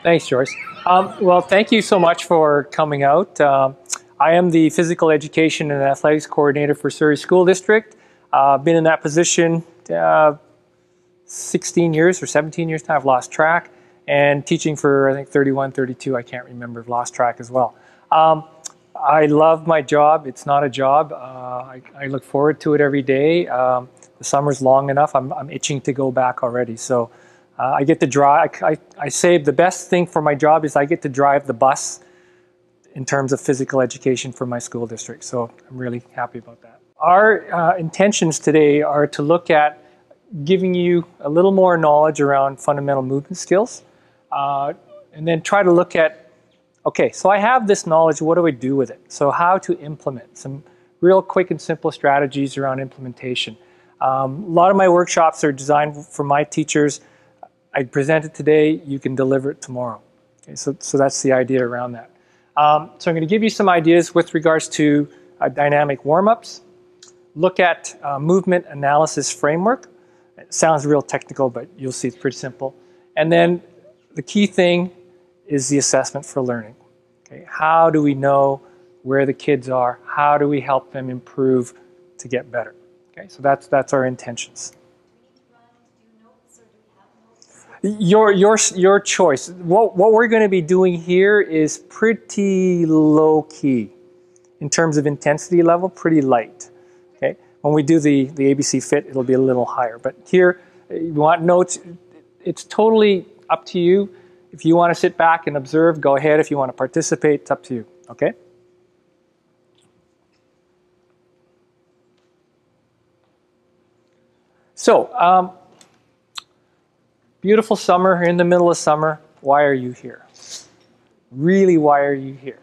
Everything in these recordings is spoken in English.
Thanks, Joyce. Well, thank you so much for coming out. I am the Physical Education and Athletics Coordinator for Surrey School District. Been in that position 16 years or 17 years now. I've lost track. And teaching for, I think, 31, 32. I can't remember. I've lost track as well. I love my job. It's not a job. I look forward to it every day. The summer's long enough. I'm itching to go back already. So I get to drive. I say the best thing for my job is I get to drive the bus in terms of physical education for my school district. So I'm really happy about that. Our intentions today are to look at giving you a little more knowledge around fundamental movement skills, and then try to look at, okay, so I have this knowledge, what do I do with it? So how to implement some real quick and simple strategies around implementation. A lot of my workshops are designed for my teachers. I present it today, you can deliver it tomorrow. Okay, so that's the idea around that. So I'm going to give you some ideas with regards to dynamic warm-ups, look at movement analysis framework. It sounds real technical, but you'll see it's pretty simple. And then the key thing is the assessment for learning. Okay, how do we know where the kids are? How do we help them improve to get better? Okay, so that's our intentions. Your choice. What we're going to be doing here is pretty low key in terms of intensity level, pretty light. Okay, when we do the ABC Fit, it'll be a little higher. But here, you want notes. It's totally up to you. If you want to sit back and observe, go ahead. If you want to participate, it's up to you. Okay. So. Beautiful summer, in the middle of summer. Why are you here? Really, why are you here?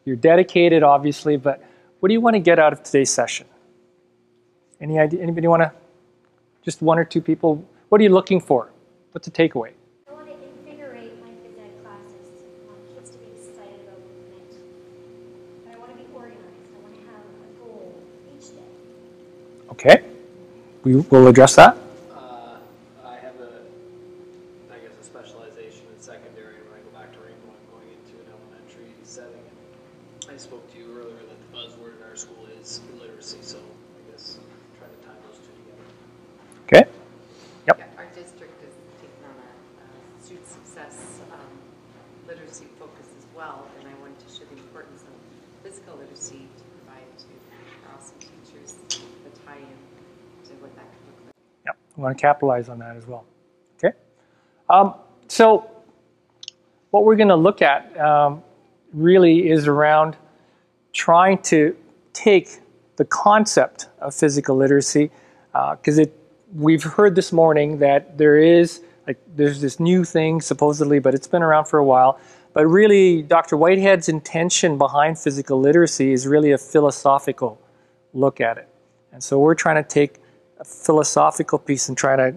You're dedicated, obviously, but what do you want to get out of today's session? Any idea? Anybody want to? Just one or two people. What are you looking for? What's the takeaway? I want to invigorate my phys ed classes. I want kids to be excited about movement. And I want to be organized. I want to have a goal each day. Okay. We will address that. I spoke to you earlier that the buzzword in our school is literacy, so I guess try to tie those two together. Okay. Yep. Yeah, our district is taking on a student success literacy focus as well, and I wanted to show the importance of physical literacy to provide to our awesome teachers the tie-in to what that could look like. Yep, we want to capitalize on that as well. Okay. So what we're going to look at really is around trying to take the concept of physical literacy, because we've heard this morning that there's this new thing supposedly, but it's been around for a while. But really, Dr. Whitehead's intention behind physical literacy is really a philosophical look at it. And so we're trying to take a philosophical piece and try to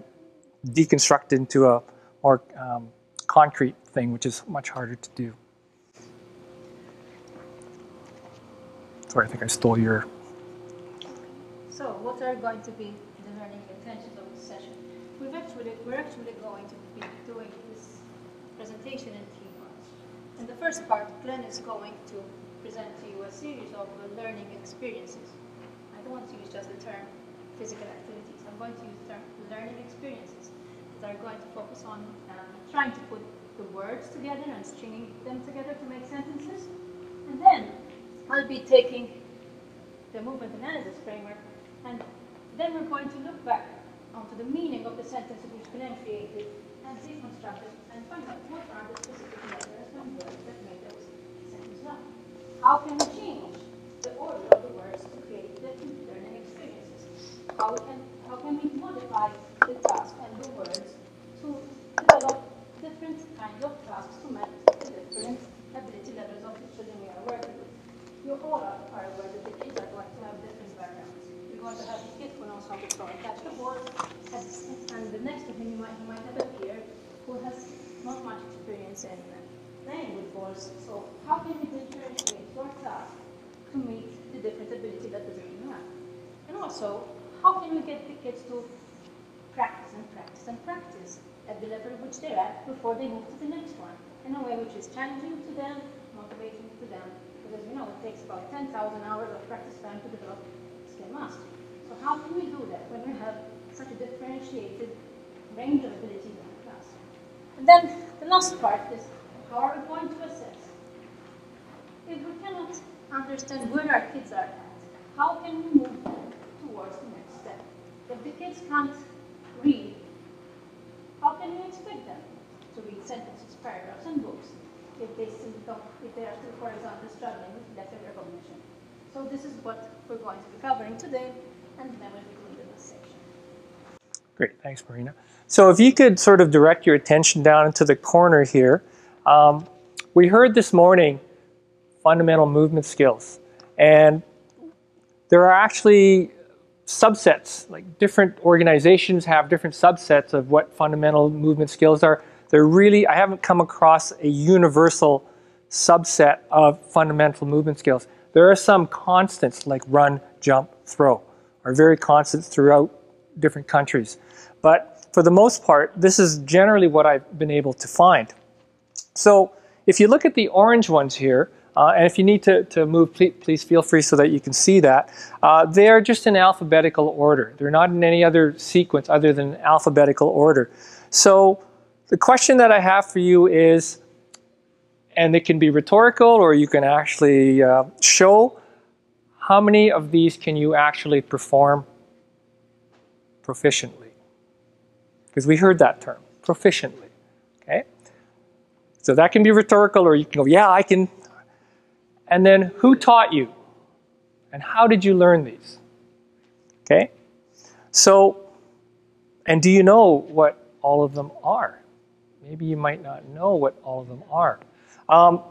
deconstruct it into a more concrete thing, which is much harder to do. Sorry, I think I stole your... So, what are going to be the learning intentions of this session? We're actually going to be doing this presentation in 3 parts. In the first part, Glenn is going to present to you a series of learning experiences. I don't want to use just the term physical activities. I'm going to use the term learning experiences that are going to focus on trying to put the words together and stringing them together to make sentences. And then I'll be taking the movement analysis framework, and then we're going to look back onto the meaning of the sentences which Glenn created and deconstruct it and find out what are the specific letters and words that make those sentences up. How can we change the order of the words to create different learning experiences? How can we modify the task and the words to develop different kinds of tasks to match the different ability levels of the children we are working with? You all are aware that the kids are going to have different backgrounds. You're going to have a kid who knows how to throw and catch the ball, and the next to him you might have a peer who has not much experience in playing with balls. So how can we differentiate your task to meet the different ability levels that you have? And also, how can we get the kids to practice and practice and practice at the level which they're at before they move to the next one? in a way which is challenging to them, motivating to them, because you know it takes about 10,000 hours of practice time to develop skill mastery. So how can we do that when we have such a differentiated range of abilities in the class? And then the last part is, how are we going to assess? If we cannot understand where our kids are at, how can we move them towards the next step? If the kids can't read, how can we expect them to read sentences, paragraphs, and books if they are still, for example, struggling with letter recognition? So this is what we're going to be covering today, and then we'll be doing the next section. Great, thanks, Marina. So if you could sort of direct your attention down into the corner here, we heard this morning fundamental movement skills, and there are actually subsets, like different organizations have different subsets of what fundamental movement skills are. They're really, I haven't come across a universal subset of fundamental movement skills. There are some constants like run, jump, throw, are very constant throughout different countries. But for the most part, this is generally what I've been able to find. So if you look at the orange ones here, and if you need to move, please feel free so that you can see that. They're just in alphabetical order. They're not in any other sequence other than alphabetical order. So the question that I have for you is, and it can be rhetorical or you can actually show, how many of these can you actually perform proficiently? Because we heard that term, proficiently. Okay? So that can be rhetorical, or you can go, yeah, I can. And then who taught you? And how did you learn these? Okay? So, and do you know what all of them are? Maybe you might not know what all of them are.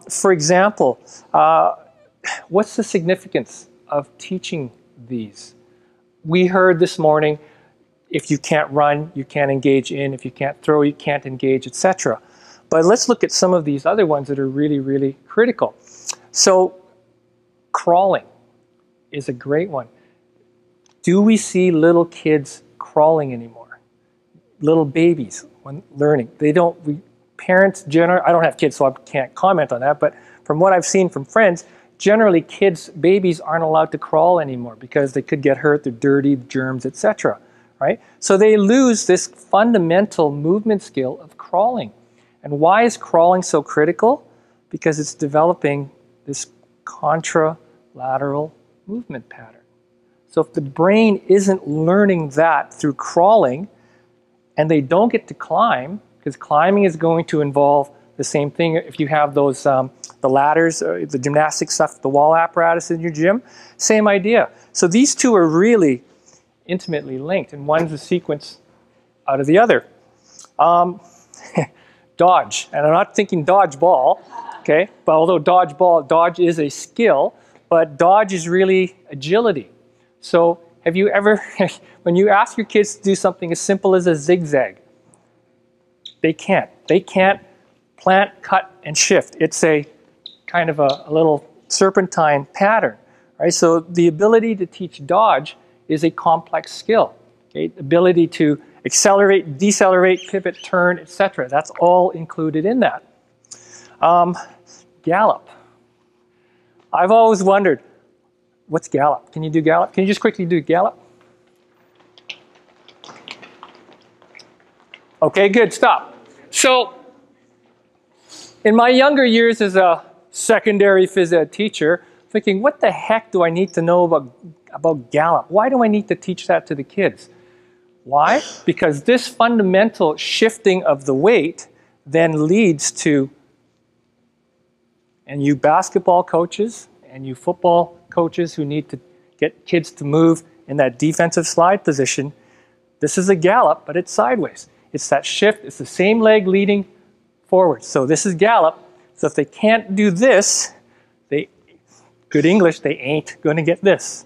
For example, what's the significance of teaching these? We heard this morning, if you can't run, you can't engage in. If you can't throw, you can't engage, etc. But let's look at some of these other ones that are really, really critical. So crawling is a great one. Do we see little kids crawling anymore? Little babies when learning. They don't, parents generally, I don't have kids so I can't comment on that, but from what I've seen from friends, generally kids, babies aren't allowed to crawl anymore because they could get hurt, they're dirty, germs, etc. Right? So they lose this fundamental movement skill of crawling. And why is crawling so critical? Because it's developing this contralateral movement pattern. So if the brain isn't learning that through crawling, and they don't get to climb, because climbing is going to involve the same thing if you have those, the ladders, the gymnastic stuff, the wall apparatus in your gym, same idea. So these two are really intimately linked, and one's a sequence out of the other. Dodge, and I'm not thinking dodgeball, okay? But although dodge is a skill, but dodge is really agility. So have you ever, when you ask your kids to do something as simple as a zigzag, they can't. They can't plant, cut, and shift. It's a kind of a little serpentine pattern, right? So the ability to teach dodge is a complex skill, okay? The ability to accelerate, decelerate, pivot, turn, etc. That's all included in that. Gallop. I've always wondered, what's gallop? Can you do gallop? Can you just quickly do gallop? Okay, good, stop. So, in my younger years as a secondary phys ed teacher, thinking, what the heck do I need to know about gallop? Why do I need to teach that to the kids? Why? Because this fundamental shifting of the weight then leads to, and you basketball coaches and you football coaches who need to get kids to move in that defensive slide position, this is a gallop, but it's sideways. It's that shift, it's the same leg leading forward. So this is gallop. So if they can't do this, good English, they ain't going to get this.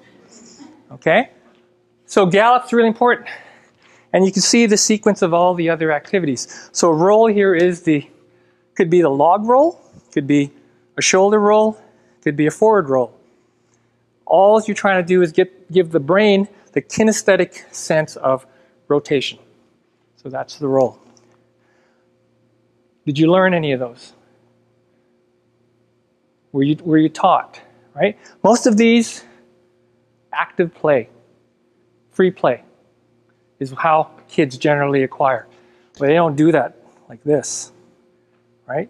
Okay? So gallop's really important. And you can see the sequence of all the other activities. So a roll here is could be the log roll, could be a shoulder roll, could be a forward roll. All you're trying to do is give the brain the kinesthetic sense of rotation. So that's the roll. Did you learn any of those? were you taught, right? Most of these, active play, free play, is how kids generally acquire. But they don't do that like this, right?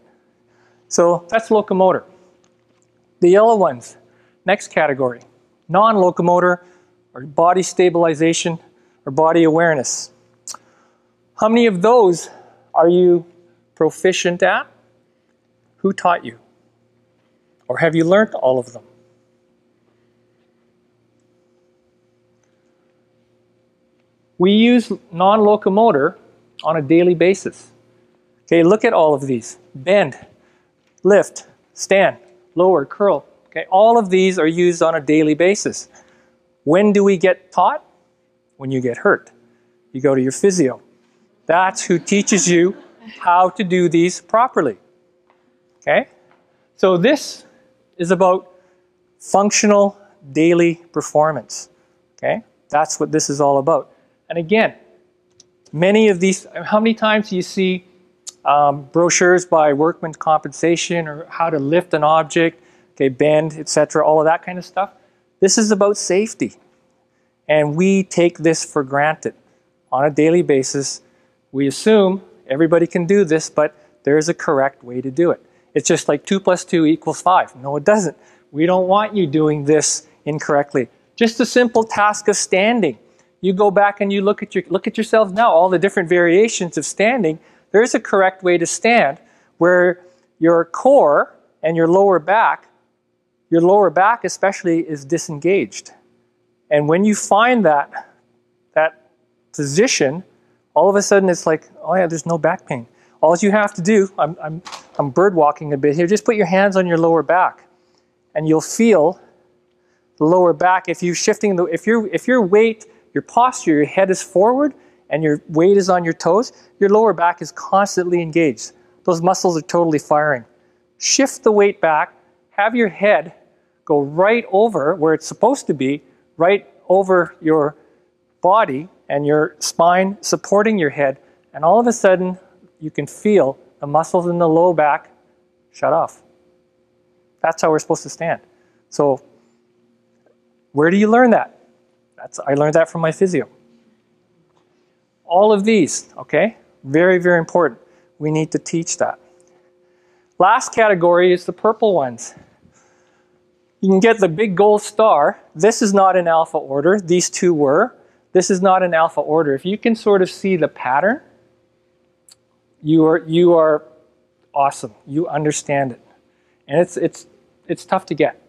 So that's locomotor. The yellow ones, next category, non-locomotor or body stabilization or body awareness. How many of those are you proficient at? Who taught you? Or have you learned all of them? We use non-locomotor on a daily basis. Okay, look at all of these. Bend, lift, stand, lower, curl. Okay, all of these are used on a daily basis. When do we get taught? When you get hurt. You go to your physio. That's who teaches you how to do these properly. Okay? So this is about functional daily performance. Okay? That's what this is all about. And again, many of these, how many times do you see brochures by workman's compensation or how to lift an object, okay, bend, etc., all of that kind of stuff? This is about safety. And we take this for granted on a daily basis. We assume everybody can do this, but there's a correct way to do it. It's just like 2 + 2 = 5. No, it doesn't. We don't want you doing this incorrectly. Just a simple task of standing. You go back and you look at yourselves now, all the different variations of standing. There's a correct way to stand where your core and your lower back especially, is disengaged. And when you find that position, all of a sudden it's like, oh yeah, there's no back pain. All you have to do, I'm bird walking a bit here, just put your hands on your lower back and you'll feel the lower back. If your weight, your posture, your head is forward and your weight is on your toes, your lower back is constantly engaged. Those muscles are totally firing. Shift the weight back, have your head go right over where it's supposed to be, right over your body and your spine supporting your head, and all of a sudden you can feel the muscles in the low back shut off. That's how we're supposed to stand. So where do you learn that? I learned that from my physio. All of these, okay? Very, very important. We need to teach that. Last category is the purple ones. You can get the big gold star. This is not in alpha order. These two were. This is not in alpha order. If you can sort of see the pattern, you are awesome. You understand it. And it's tough to get.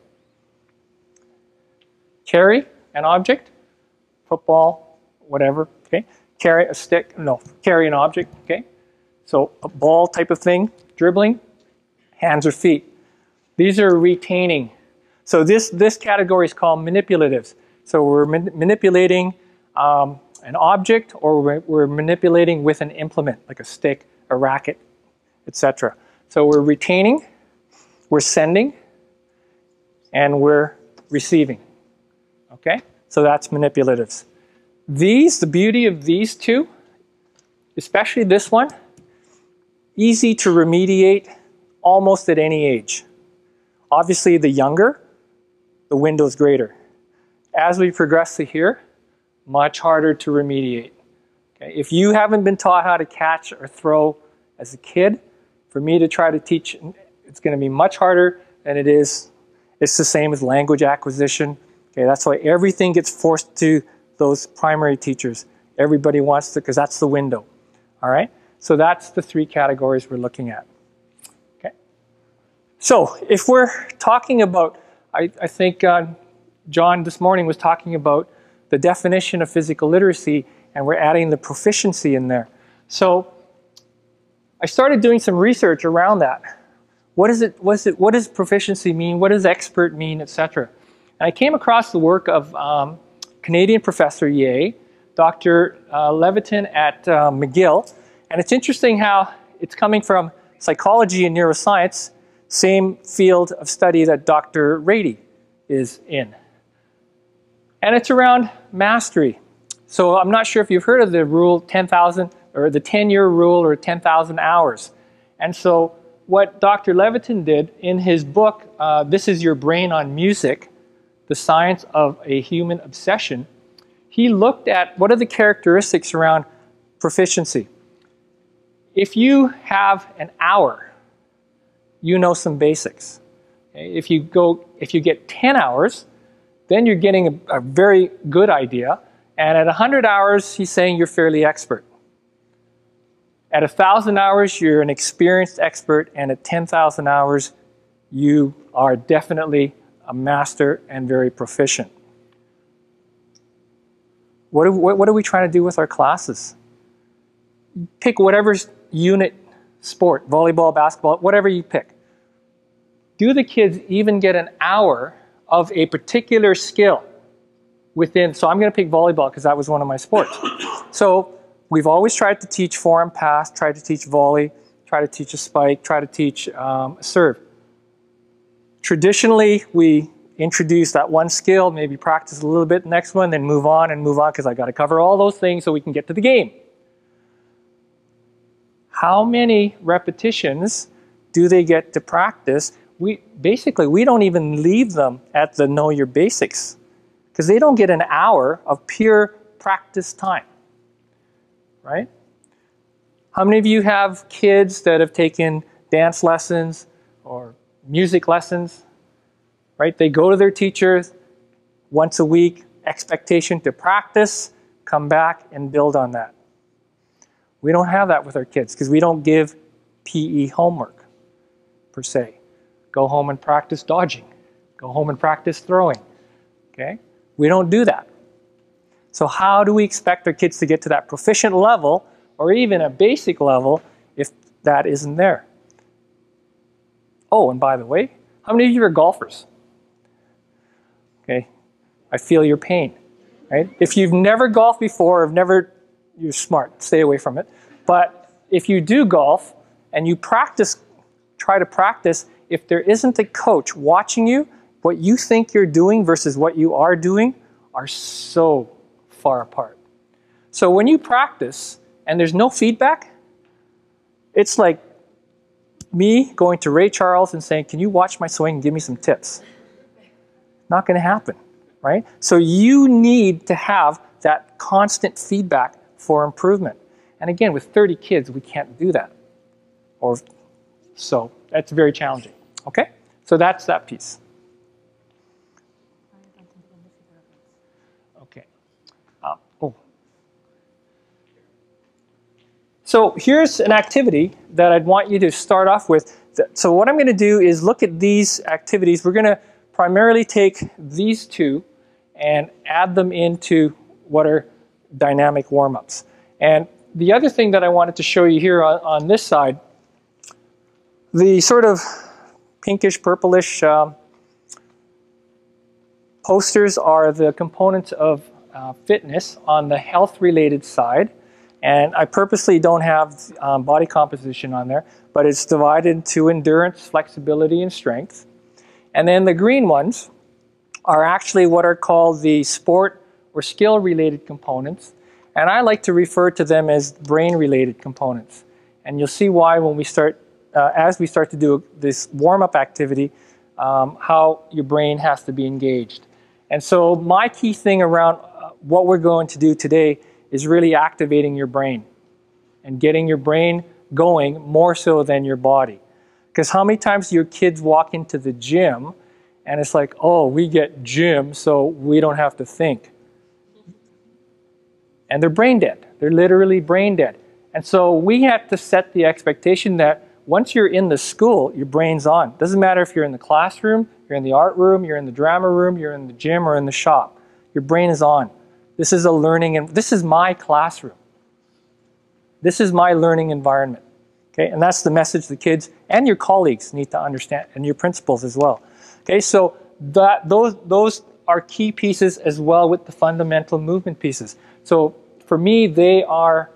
Carry an object, football, whatever, okay? Carry a stick, no, carry an object, okay? So a ball type of thing, dribbling, hands or feet. These are retaining. So this category is called manipulatives. So we're manipulating an object, or we're manipulating with an implement, like a stick, a racket, etc. So we're retaining, we're sending, and we're receiving. Okay? So that's manipulatives. The beauty of these two, especially this one, easy to remediate almost at any age. Obviously, the younger, the window is greater. As we progress to here, much harder to remediate. Okay? If you haven't been taught how to catch or throw as a kid, for me to try to teach, it's going to be much harder than it is. It's the same as language acquisition. Okay, that's why everything gets forced to those primary teachers. Everybody wants to, because that's the window. All right? So that's the three categories we're looking at. Okay? So if we're talking about, I think John this morning was talking about the definition of physical literacy, and we're adding the proficiency in there. So I started doing some research around that. What does proficiency mean? What does expert mean, etc.? And I came across the work of Canadian professor Ye, Dr. Levitin at McGill. And it's interesting how it's coming from psychology and neuroscience, same field of study that Dr. Rady is in. And it's around mastery. So I'm not sure if you've heard of the rule 10,000, or the 10-year rule, or 10,000 hours. And so what Dr. Levitin did in his book, This Is Your Brain on Music, The Science of a Human Obsession, he looked at what are the characteristics around proficiency. If you have an hour, you know some basics. Okay? If you get 10 hours, then you're getting a very good idea. And at 100 hours, he's saying you're fairly expert. At 1,000 hours, you're an experienced expert, and at 10,000 hours, you are definitely a master and very proficient. What are we trying to do with our classes? Pick whatever unit, sport, volleyball, basketball, whatever you pick. Do the kids even get an hour of a particular skill within? So I'm going to pick volleyball because that was one of my sports. So we've always tried to teach forehand pass, tried to teach volley, try to teach a spike, try to teach a serve. Traditionally, we introduce that one skill, maybe practice a little bit the next one, then move on because I got to cover all those things so we can get to the game. How many repetitions do they get to practice? We don't even leave them at the know your basics because they don't get an hour of pure practice time, right? How many of you have kids that have taken dance lessons or music lessons? Right? They go to their teacher once a week, expectation to practice, come back and build on that. We don't have that with our kids because we don't give PE homework, per se. Go home and practice dodging. Go home and practice throwing. Okay? We don't do that. So how do we expect our kids to get to that proficient level or even a basic level if that isn't there? Oh, and by the way, how many of you are golfers? Okay, I feel your pain, right? If you've never golfed before, you're smart, stay away from it. But if you do golf and you try to practice, if there isn't a coach watching you, what you think you're doing versus what you are doing are so far apart. So when you practice and there's no feedback, it's like me going to Ray Charles and saying, can you watch my swing and give me some tips? Not going to happen, right? So you need to have that constant feedback for improvement. And again, with 30 kids, we can't do that. So that's very challenging, okay? So that's that piece. Okay. So here's an activity that I'd want you to start off with. So what I'm going to do is look at these activities. We're going to primarily take these two and add them into what are dynamic warm-ups. And the other thing that I wanted to show you here on this side, the sort of pinkish, purplish posters are the components of fitness on the health-related side. And I purposely don't have body composition on there, but it's divided into endurance, flexibility, and strength. And then the green ones are actually what are called the sport or skill-related components. And I like to refer to them as brain-related components. And you'll see why when we start, as we start to do this warm-up activity, how your brain has to be engaged. And so my key thing around what we're going to do today is really activating your brain and getting your brain going more so than your body. Because how many times do your kids walk into the gym and it's like, oh, we get gym, so we don't have to think. And they're brain dead. They're literally brain dead. And so we have to set the expectation that once you're in the school, your brain's on. Doesn't matter if you're in the classroom, you're in the art room, you're in the drama room, you're in the gym, or in the shop. Your brain is on. This is a learning, and this is my classroom. This is my learning environment. Okay, and that's the message the kids and your colleagues need to understand, and your principals as well. Okay, so those are key pieces as well with the fundamental movement pieces. So for me, they are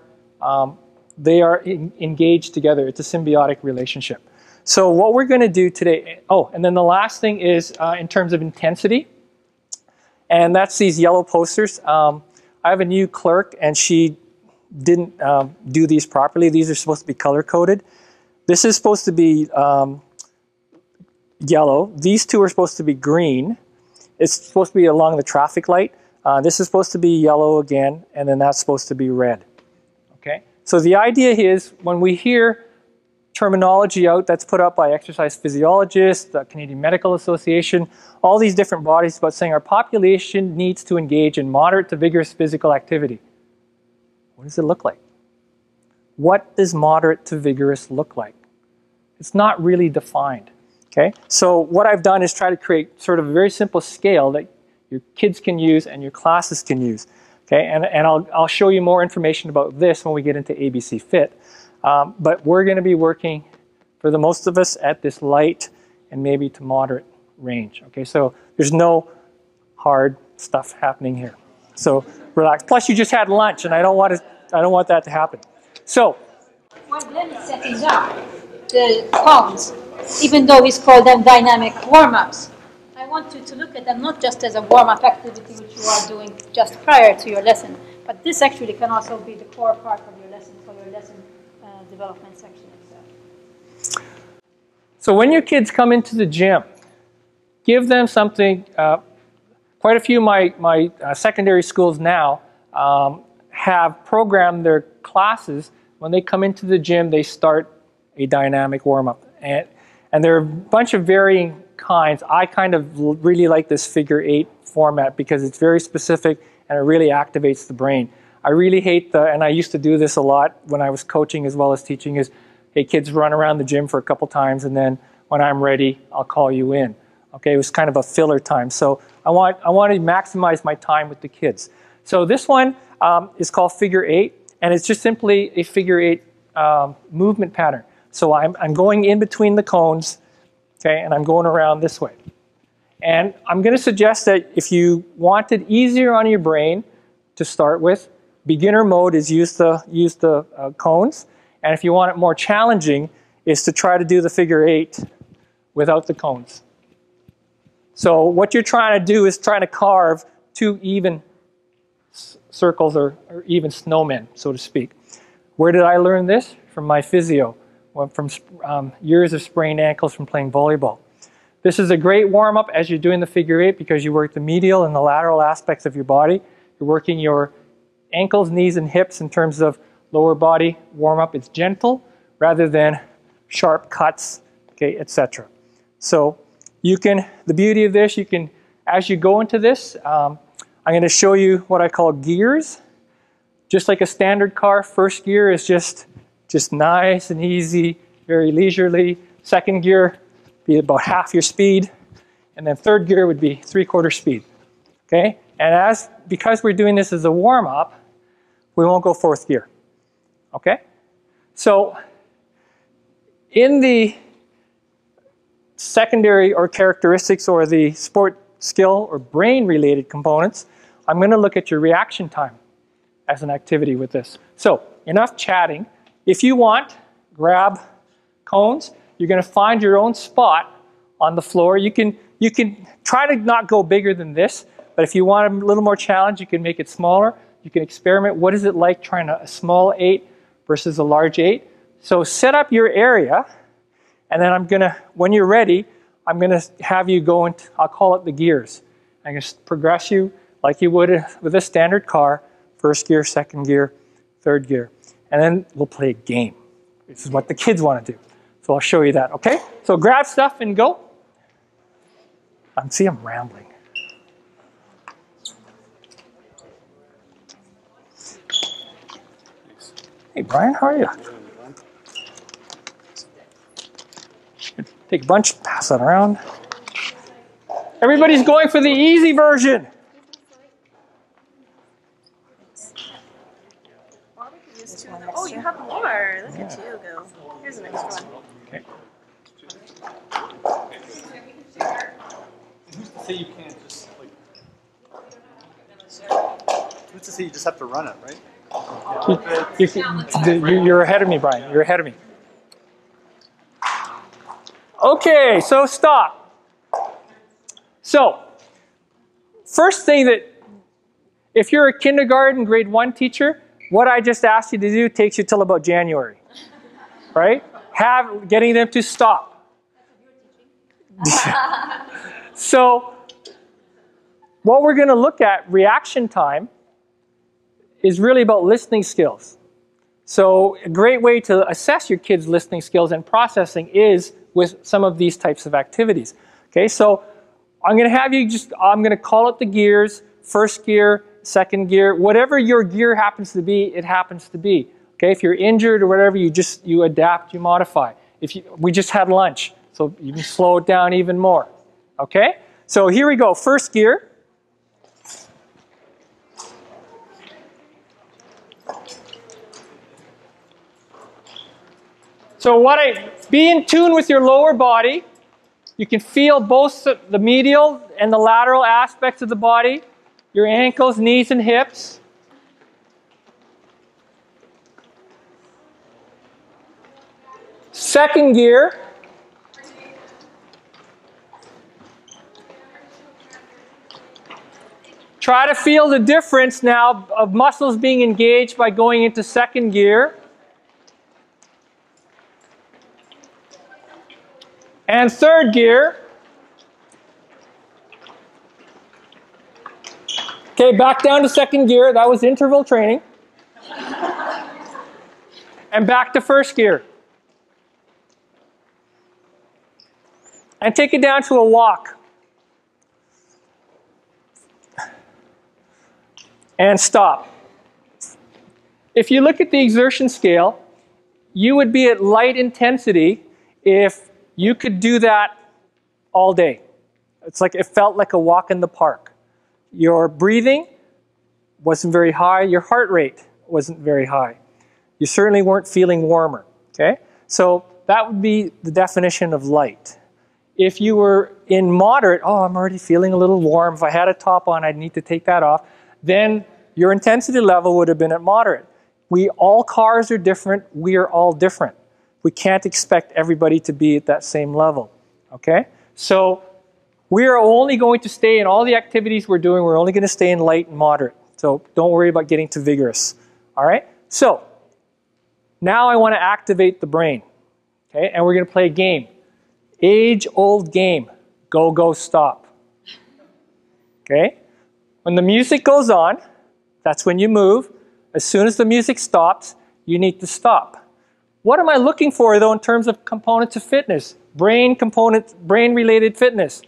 engaged together. It's a symbiotic relationship. So what we're going to do today, oh, and then the last thing is in terms of intensity, and that's these yellow posters. I have a new clerk, and she didn't do these properly. These are supposed to be color-coded. This is supposed to be yellow. These two are supposed to be green. It's supposed to be along the traffic light. This is supposed to be yellow again, and then that's supposed to be red. Okay? So the idea is when we hear terminology out that's put up by exercise physiologists, the Canadian Medical Association, all these different bodies about saying our population needs to engage in moderate to vigorous physical activity. What does it look like? What does moderate to vigorous look like? It's not really defined. Okay? So what I've done is try to create sort of a very simple scale that your kids can use and your classes can use. Okay? And I'll show you more information about this when we get into ABC Fit. But we're going to be working, for the most of us, at this light and maybe to moderate range. Okay? So there's no hard stuff happening here. So relax. Plus you just had lunch and I don't want that to happen. So When Glenn is setting up the cones, even though he's called them dynamic warm-ups, I want you to look at them not just as a warm-up activity which you are doing just prior to your lesson, but this actually can also be the core part of your lesson for your lesson development section itself. So when your kids come into the gym, give them something. Quite a few of my secondary schools now have programmed their classes. When they come into the gym, they start a dynamic warm-up. And there are a bunch of varying kinds. I kind of really like this figure 8 format because it's very specific and it really activates the brain. I really hate and I used to do this a lot when I was coaching as well as teaching, is, hey, kids, run around the gym for a couple times and then when I'm ready, I'll call you in. Okay, it was kind of a filler time. So I want to maximize my time with the kids. So this one is called figure 8, and it's just simply a figure 8 movement pattern. So I'm going in between the cones, okay, and I'm going around this way. And I'm going to suggest that if you want it easier on your brain to start with, beginner mode is use the cones. And if you want it more challenging, is to try to do the figure 8 without the cones. So what you're trying to do is trying to carve 2 even circles or even snowmen, so to speak. Where did I learn this? From my physio, from years of sprained ankles from playing volleyball. This is a great warm-up as you're doing the figure 8 because you work the medial and the lateral aspects of your body. You're working your ankles, knees, and hips in terms of lower body warm-up. It's gentle rather than sharp cuts, okay, etc. So you can, the beauty of this, you can, as you go into this, I'm going to show you what I call gears. Just like a standard car, first gear is just nice and easy, very leisurely. Second gear be about half your speed, and then third gear would be 3/4 speed. Okay, and because we're doing this as a warm-up, we won't go fourth gear. Okay, so in the secondary or characteristics or the sport skill or brain-related components, I'm going to look at your reaction time as an activity with this. So enough chatting. If you want, grab cones. You're going to find your own spot on the floor. You can try to not go bigger than this, but if you want a little more challenge, you can make it smaller. You can experiment. What is it like trying a small 8 versus a large 8? So set up your area, and then I'm going to, when you're ready, I'm going to have you go into, I'll call it the gears. I'm going to progress you like you would with a standard car, first gear, second gear, third gear. And then we'll play a game. This is what the kids want to do. So I'll show you that, okay? So grab stuff and go. See, I'm rambling. Hey, Brian, how are you? Take a bunch, pass that around. Everybody's going for the easy version. Oh, you have more. Look at you go. Here's an extra one. Okay. Who's to say you can't just who's to say you just have to run it, right? You're ahead of me, Brian. You're ahead of me. Okay, so stop. So, first thing that, if you're a kindergarten, grade 1 teacher, what I just asked you to do takes you till about January, right? getting them to stop. So what we're going to look at, reaction time, is really about listening skills. So a great way to assess your kids' listening skills and processing is with some of these types of activities. Okay, so I'm going to have you I'm going to call it the gears, first gear, second gear, whatever your gear happens to be, it happens to be. Okay, if you're injured or whatever, you adapt, you modify. We just had lunch, so you can slow it down even more. Okay, so here we go, first gear. So be in tune with your lower body. You can feel both the medial and the lateral aspects of the body, your ankles, knees, and hips. Second gear. Try to feel the difference now of muscles being engaged by going into second gear. And third gear. Okay, back down to second gear. That was interval training. And back to first gear. And take it down to a walk. And stop. If you look at the exertion scale, you would be at light intensity if you could do that all day. It's like it felt like a walk in the park. Your breathing wasn't very high. Your heart rate wasn't very high. You certainly weren't feeling warmer. Okay? So that would be the definition of light. If you were in moderate, oh, I'm already feeling a little warm. If I had a top on, I'd need to take that off. Then your intensity level would have been at moderate. All cars are different. We are all different. We can't expect everybody to be at that same level. Okay? So we are only going to stay in all the activities we're doing. We're only going to stay in light and moderate. So don't worry about getting too vigorous. All right? So now I want to activate the brain. Okay? And we're going to play a game. Age-old game. Go, go, stop. Okay? When the music goes on, that's when you move. As soon as the music stops, you need to stop. What am I looking for, though, in terms of components of fitness? Brain-related fitness.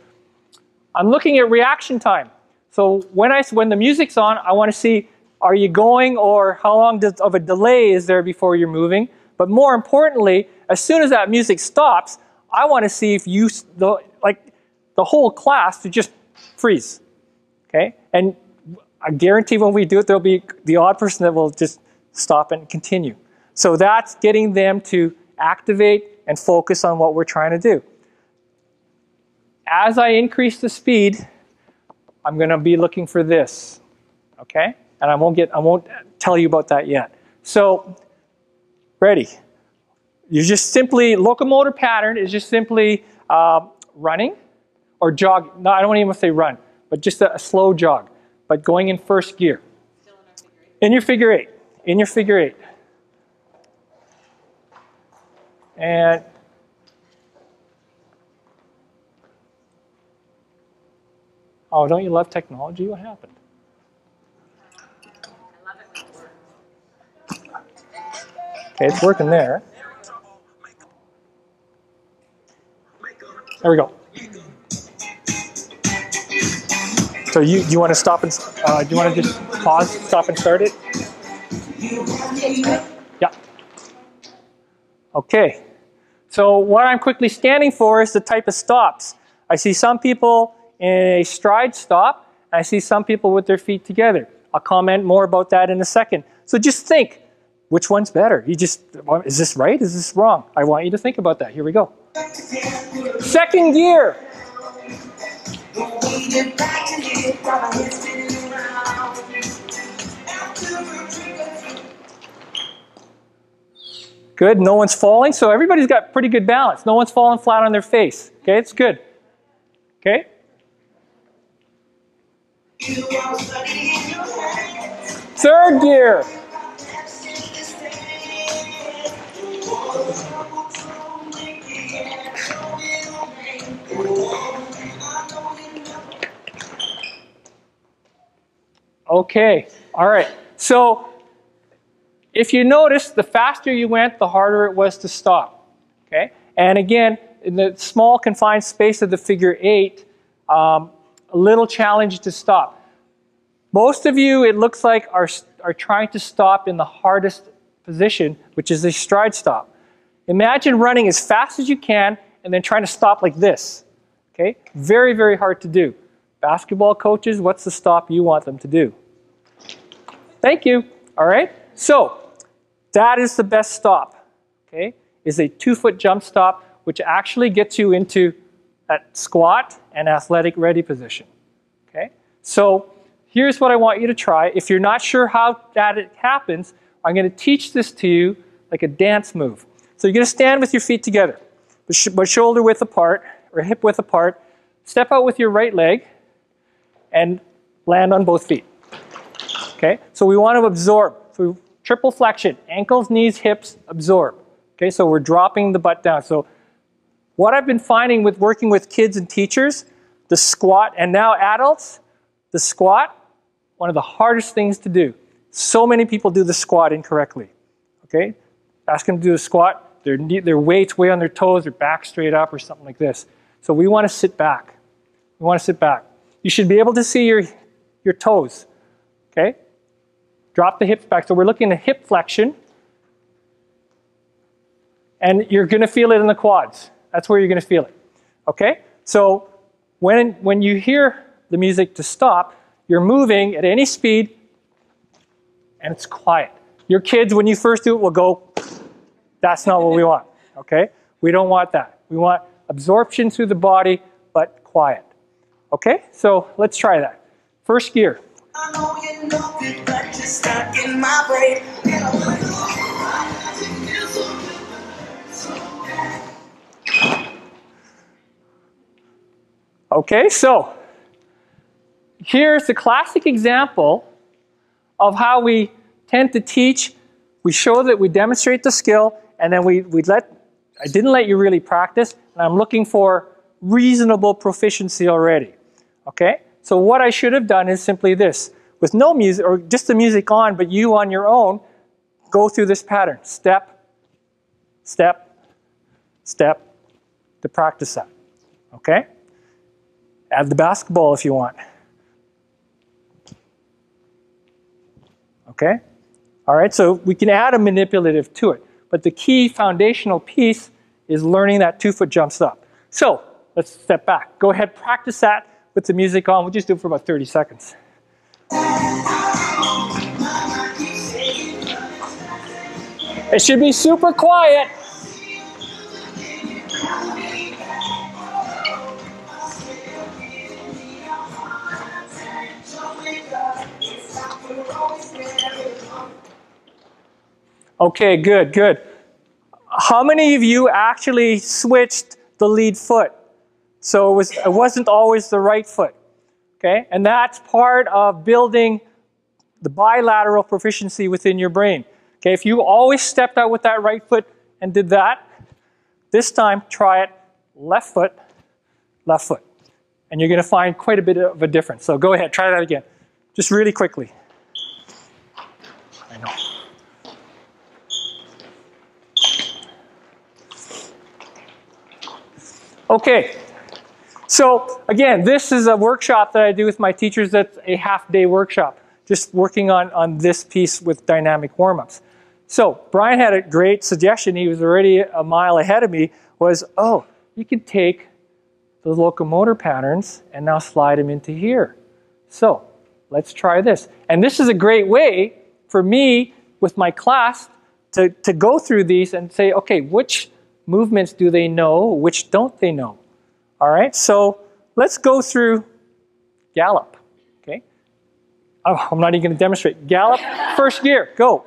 I'm looking at reaction time. So when the music's on, I want to see, are you going, or how long of a delay is there before you're moving? But more importantly, as soon as that music stops, I want to see if the whole class to just freeze. Okay? And I guarantee when we do it, there'll be the odd person that will just stop and continue. So that's getting them to activate and focus on what we're trying to do. As I increase the speed, I'm going to be looking for this. Okay? And I won't tell you about that yet. So, ready. You just simply, locomotor pattern is just simply running or jog. No, I don't even want to say run, but just a slow jog, but going in first gear. Still in your figure eight. In your figure eight. And oh, don't you love technology? What happened? I love it when it works. Okay, it's working there. There we go. So you want to stop and do you want to just pause, stop and start it? Yeah. Okay. So what I'm quickly scanning for is the type of stops. I see some people in a stride stop, and I see some people with their feet together. I'll comment more about that in a second. So just think, which one's better? Is this right? Is this wrong? I want you to think about that. Here we go. Second gear. Good, no one's falling, so everybody's got pretty good balance. No one's falling flat on their face. Okay, it's good. Okay? Third gear. Okay, all right. So if you notice, the faster you went, the harder it was to stop. Okay, and again, in the small confined space of the figure 8, a little challenge to stop. Most of you, it looks like, are trying to stop in the hardest position, which is a stride stop. Imagine running as fast as you can and then trying to stop like this. Okay, very, very hard to do. Basketball coaches, what's the stop you want them to do? Thank you. All right, so that is the best stop. Okay, is a 2-foot jump stop, which actually gets you into that squat and athletic ready position. Okay, so here's what I want you to try. If you're not sure how that happens, I'm going to teach this to you like a dance move. So you're going to stand with your feet together, but shoulder width apart or hip width apart. Step out with your right leg and land on both feet. Okay, so we want to absorb. So triple flexion, ankles, knees, hips, absorb. Okay, so we're dropping the butt down. So what I've been finding with working with kids and teachers, the squat, and now adults, the squat, one of the hardest things to do. So many people do the squat incorrectly. Okay, ask them to do the squat, their weight's way on their toes, their back straight up or something like this. So we want to sit back. We want to sit back. You should be able to see your toes. Okay, drop the hips back. So we're looking at hip flexion. And you're going to feel it in the quads. That's where you're going to feel it. Okay? So when you hear the music to stop, you're moving at any speed, and it's quiet. Your kids, when you first do it, will go, that's not what we want. Okay? We don't want that. We want absorption through the body, but quiet. Okay? So let's try that. First gear. I know you know it, but you're stuck in my brain. Okay, so here's the classic example of how we tend to teach. We show that we demonstrate the skill, and then I didn't let you really practice, and I'm looking for reasonable proficiency already. Okay, so what I should have done is simply this. With no music, or just the music on, but you on your own, go through this pattern. Step, step, step, to practice that. Okay? Add the basketball if you want. Okay? All right, so we can add a manipulative to it. But the key foundational piece is learning that 2-foot jump stop. So let's step back. Go ahead, practice that with the music on. We'll just do it for about 30 seconds. It should be super quiet. Okay, good, good. How many of you actually switched the lead foot? So it wasn't always the right foot. Okay, and that's part of building the bilateral proficiency within your brain. Okay, if you always stepped out with that right foot and did that, this time try it left foot, and you're going to find quite a bit of a difference. So go ahead, try that again, just really quickly. I know. Okay, so again, this is a workshop that I do with my teachers. That's a half-day workshop, just working on this piece with dynamic warm-ups. So Brian had a great suggestion. He was already a mile ahead of me, was, oh, you can take the locomotor patterns and now slide them into here. So let's try this. And this is a great way for me with my class to go through these and say, okay, which movements do they know, which don't they know? All right, so let's go through gallop, okay? Oh, I'm not even going to demonstrate. Gallop, first gear, go.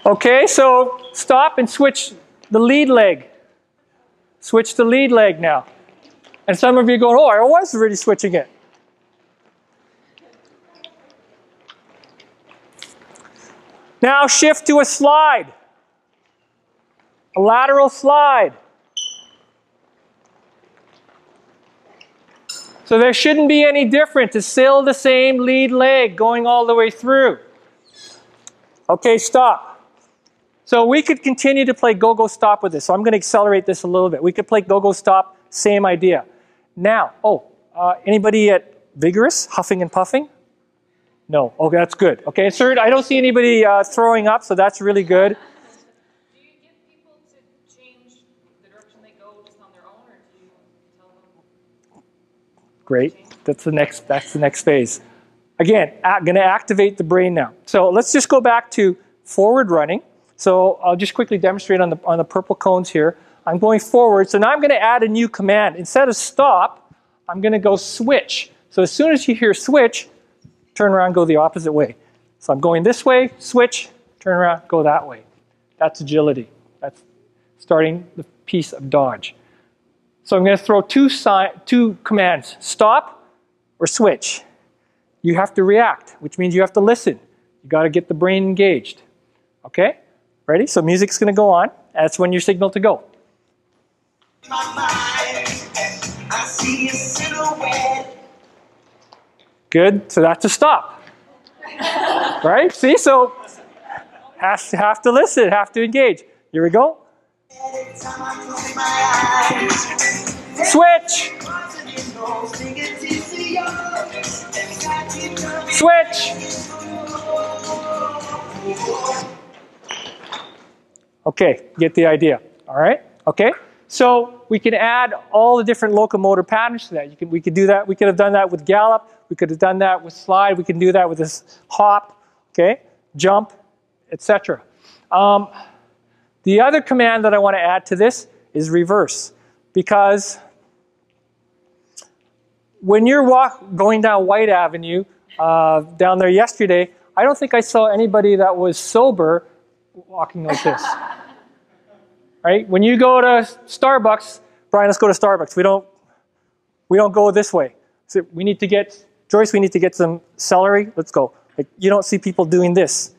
Okay, so stop and switch the lead leg. Switch the lead leg now. And some of you are going, oh, I was already switching it. Now shift to a slide. A lateral slide. So there shouldn't be any difference. It's still the same lead leg going all the way through. Okay, stop. So we could continue to play go-go stop with this. So I'm going to accelerate this a little bit. We could play go-go stop, same idea. Now, anybody at vigorous, huffing and puffing? No. Okay, that's good. Okay, sir, I don't see anybody throwing up, so that's really good. Do you get people to change the direction they go just on their own, or do you tell them? Great. That's the next phase. Again, going to activate the brain now. So let's just go back to forward running. So I'll just quickly demonstrate on the purple cones here. I'm going forward. So now I'm going to add a new command. Instead of stop, I'm going to go switch. So as soon as you hear switch, turn around, go the opposite way. So I'm going this way, switch, turn around, go that way. That's agility. That's starting the piece of dodge. So I'm going to throw two commands, stop or switch. You have to react, which means you have to listen. You got to get the brain engaged. Okay? Ready? So music's going to go on. That's when you signal to go. My mind, I see a silhouette. Good. So that's a stop. Right? See? So have to listen, have to engage. Here we go. Switch. Switch. Okay, get the idea. All right? Okay? So we can add all the different locomotor patterns to that. We could do that. We could have done that with gallop. We could have done that with slide. We can do that with this hop, okay, jump, etc. The other command that I want to add to this is reverse, because when you're going down White Avenue down there yesterday, I don't think I saw anybody that was sober walking like this. Right? When you go to Starbucks, Brian, let's go to Starbucks. We don't go this way. So we need to get Joyce. We need to get some celery. Let's go. Like, you don't see people doing this,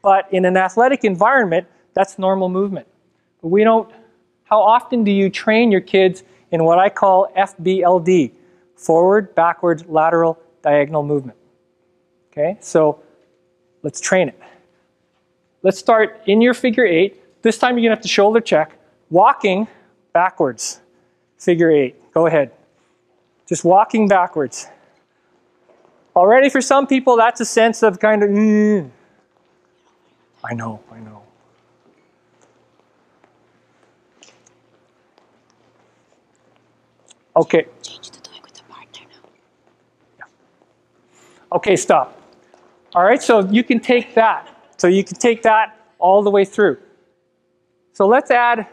but in an athletic environment, that's normal movement. But we don't. How often do you train your kids in what I call FBLD, forward, backward, lateral, diagonal movement? Okay, so let's train it. Let's start in your figure 8. This time you're going to have to shoulder check. Walking backwards, figure 8. Go ahead. Just walking backwards. Already for some people, that's a sense of kind of, I know. Okay. Change the toy with the partner now. Yeah. Okay, stop. All right, so you can take that. So you can take that all the way through. So let's add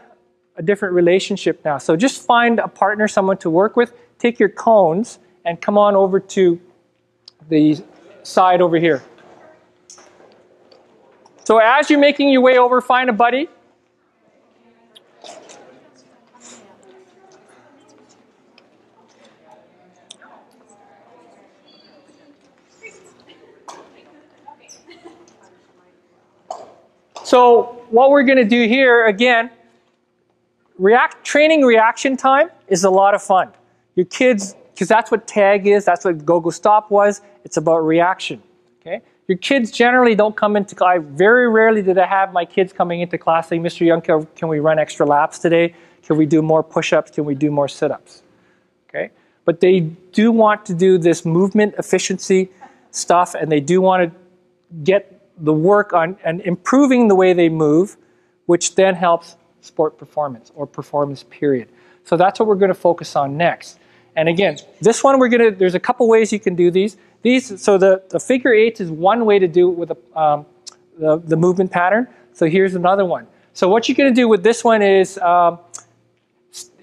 a different relationship now. So just find a partner, someone to work with. Take your cones and come on over to the side over here. So as you're making your way over, find a buddy. So what we're going to do here, again, training reaction time is a lot of fun. Your kids, because that's what tag is, that's what go-go stop was, it's about reaction. Okay? Your kids generally don't come into class. Very rarely did I have my kids coming into class saying, Mr. Young, can we run extra laps today? Can we do more push-ups? Can we do more sit-ups? Okay? But they do want to do this movement efficiency stuff, and they do want to get the work on and improving the way they move, which then helps sport performance or performance period. So that's what we're going to focus on next. And again, this one there's a couple ways you can do these. So the figure 8s is one way to do it with the movement pattern. So here's another one. So what you're going to do with this one is,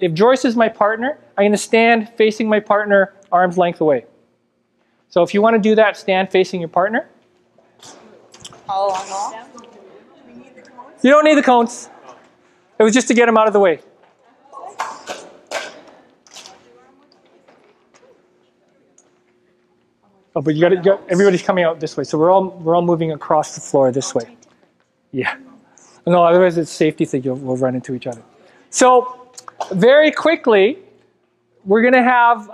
if Joyce is my partner, I'm going to stand facing my partner arm's length away. So if you want to do that, stand facing your partner. You don't need the cones. It was just to get them out of the way. Oh, but you got everybody's coming out this way, so we're all moving across the floor this way. Yeah. No, otherwise it's a safety thing. We'll run into each other. So very quickly, we're going to have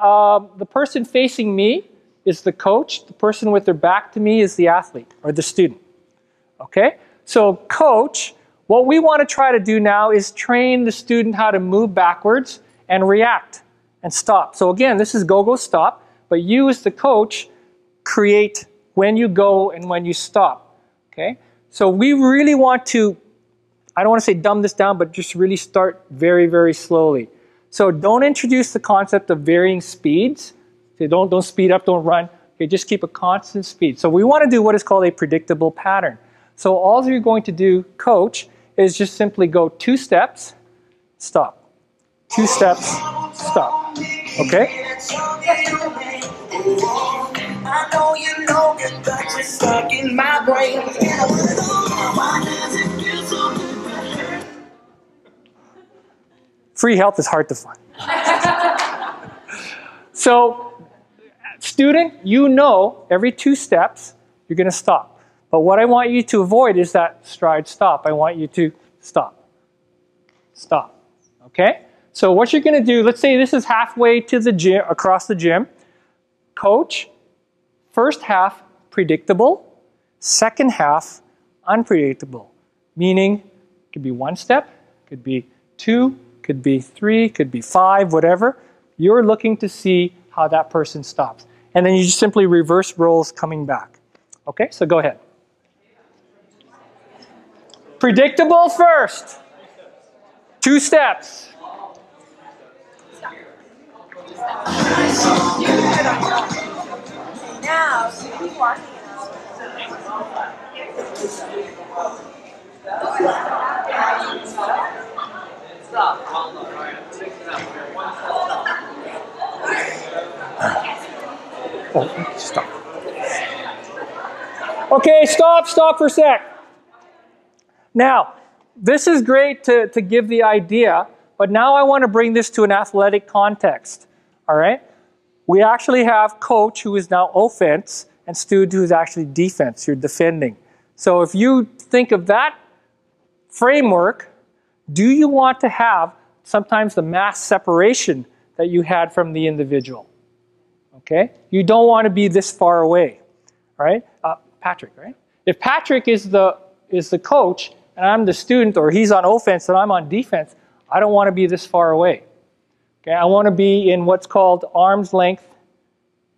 the person facing me is the coach. The person with their back to me is the athlete or the student. Okay? So coach, what we want to try to do now is train the student how to move backwards and react and stop. So again, this is go, go, stop. But you as the coach create when you go and when you stop. Okay? So we really want to, I don't want to say dumb this down, but just really start very, very slowly. So don't introduce the concept of varying speeds. Okay, don't speed up, don't run. Okay, just keep a constant speed. So we want to do what is called a predictable pattern. So all you're going to do, coach, is just simply go 2 steps, stop. 2 steps, stop. Okay? I know you know it, but you're stuck in my brain. Free help is hard to find. So, student, you know every 2 steps you're going to stop. But what I want you to avoid is that stride stop. I want you to stop. Stop. Okay? So what you're going to do, let's say this is halfway to the gym, across the gym. Coach, first half predictable, second half unpredictable. Meaning, it could be 1 step, could be 2, could be 3, could be 5, whatever. You're looking to see how that person stops. And then you just simply reverse roles coming back. Okay, so go ahead. Predictable first. 2 steps. Now, keep walking out. Oh, stop. Okay, stop for a sec. Now, this is great to give the idea, but now I want to bring this to an athletic context. All right? We actually have coach who is now offense and student who is actually defense. You're defending. So if you think of that framework, do you want to have sometimes the mass separation that you had from the individual? Okay? You don't want to be this far away. Right? Patrick, right? If Patrick is the coach and I'm the student, or he's on offense and I'm on defense, I don't want to be this far away. Okay? I want to be in what's called arm's length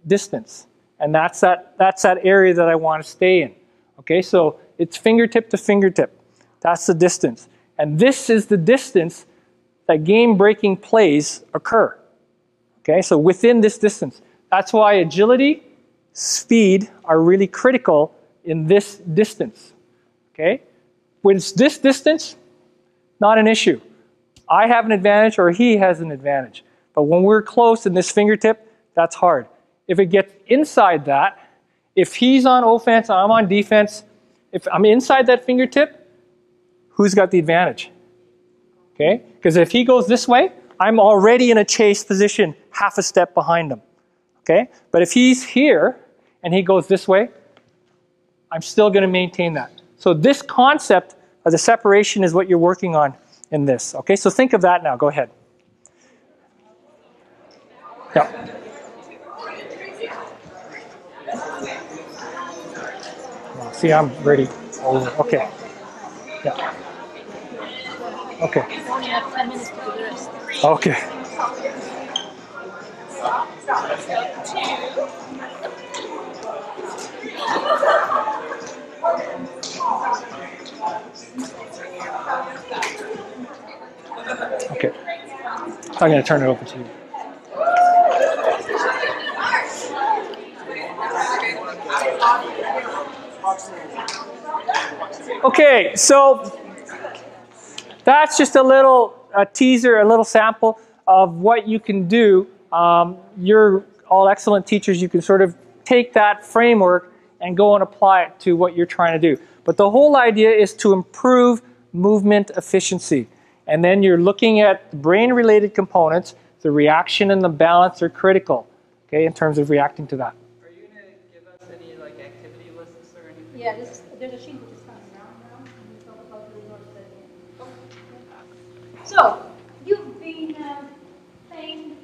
distance. And that's that area that I want to stay in. Okay? So it's fingertip to fingertip. That's the distance. And this is the distance that game-breaking plays occur. Okay? So within this distance. That's why agility, speed are really critical in this distance. Okay? When it's this distance, not an issue. I have an advantage or he has an advantage. But when we're close in this fingertip, that's hard. If it gets inside that, if he's on offense and I'm on defense, if I'm inside that fingertip, who's got the advantage? Okay? Because if he goes this way, I'm already in a chase position, half a step behind him. Okay? But if he's here and he goes this way, I'm still going to maintain that. So this concept of the separation is what you're working on in this. Okay? So think of that now. Go ahead. Yeah. Well, see, I'm ready. Over. Okay. Yeah. Okay. We only have 10 minutes to do the rest. Okay. Okay. I'm going to turn it over to you. Okay, so that's just a teaser, a little sample of what you can do. You're all excellent teachers. You can sort of take that framework and go and apply it to what you're trying to do. But the whole idea is to improve movement efficiency. And then you're looking at brain-related components. The reaction and the balance are critical, okay, in terms of reacting to that. Are you going to give us any like activity lists or anything? Yeah, there's a sheet which is coming around now. So, you've been playing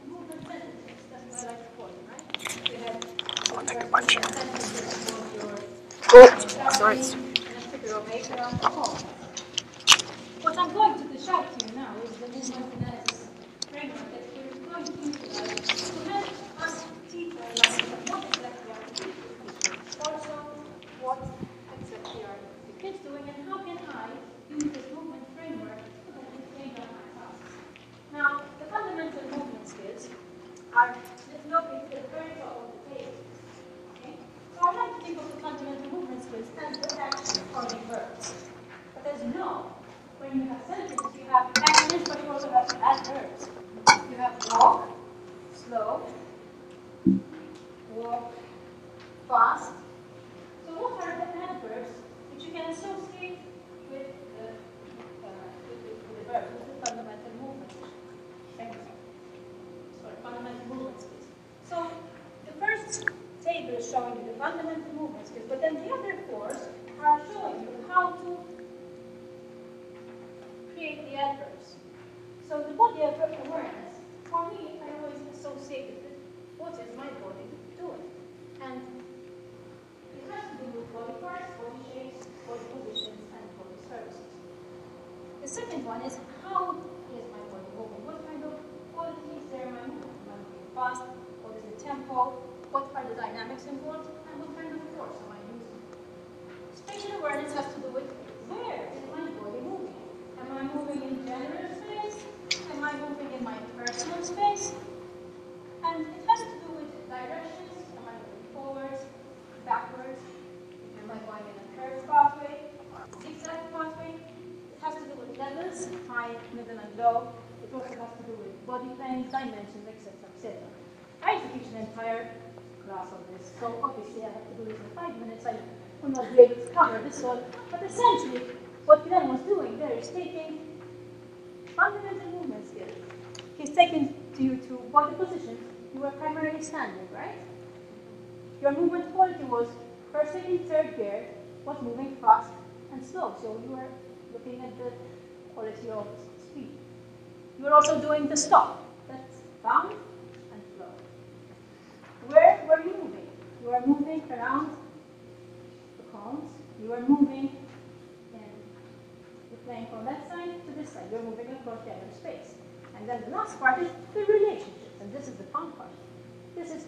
movement sentences. That's what I like to call them, right? You have sentences for your and a figure of 8 around the home. What I'm going to dish out to you now is the movement analysis framework that we're going to utilize to help us teach our learners what exactly are the kids doing, also what exactly are the kids doing, and how can I use this movement framework to train on my tasks. Now, the fundamental movement skills are, let's look at the very top of the page. Okay? So I like to think of the fundamental movement skills as the action forming verbs. But as you know, when you have sentences, you have actions, but you also have adverbs. You have walk, slow, walk, fast. So what are the adverbs which you can associate with the verb, with the fundamental movement? Sorry, fundamental movement skills. So the first table is showing you the fundamental movement skills, but then the other four are showing you how to create the adverbs. So the body adverb awareness, for me, I always associate it with what is my body doing. And it has to do with body parts, body shapes, body positions, and body services. The second one is how is my body moving? What kind of qualities there am I moving? Am I moving fast? What is the tempo? What are the dynamics involved? And what kind of force am I using? Spatial awareness has to do with where is my body moving? Am I moving in general space? Am I moving in my personal space? And it has to do with directions. Am I moving forwards, backwards? Am I going in a curved pathway, zigzag pathway? It has to do with levels, high, middle, and low. It also has to do with body planes, dimensions, etc., etc. I have to teach an entire class of this, so obviously I have to do this in 5 minutes. I will not be able to cover this all, but essentially, what Glenn was doing there is taking fundamental movement skills. He's taking you to body positions. You were primarily standing, right? Your movement quality was first, second, third gear, was moving fast and slow. So you were looking at the quality of speed. You were also doing the stop. That's bound and flow. Where were you moving? You were moving around the cones. You were moving playing from that side to this side. You're moving across general space. And then the last part is the relationships. And this is the fun part. This is,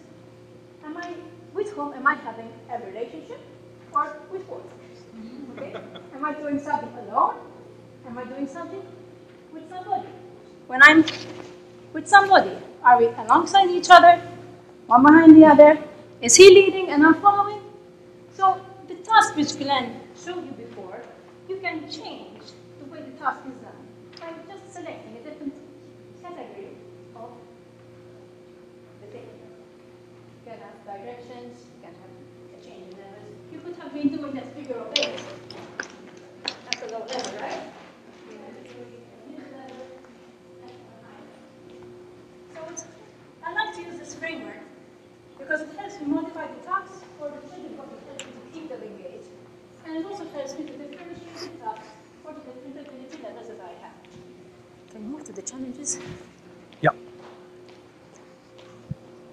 with whom am I having a relationship? Or with what? Okay? Am I doing something alone? Am I doing something with somebody? When I'm with somebody, are we alongside each other? One behind the other? Is he leading and I'm following? So the task which Glenn showed you before, you can change the way the task is done by just selecting a different category of the thing. You can have directions, you can have a change in levels. You could have been doing that figure of 8 at a low level, right? So I like to use this framework because it helps me modify the tasks for the children, but it helps me to keep them engaged. And it also helps me to differentiate the tasks for the different ability levels that I have. Can you move to the challenges? Yeah.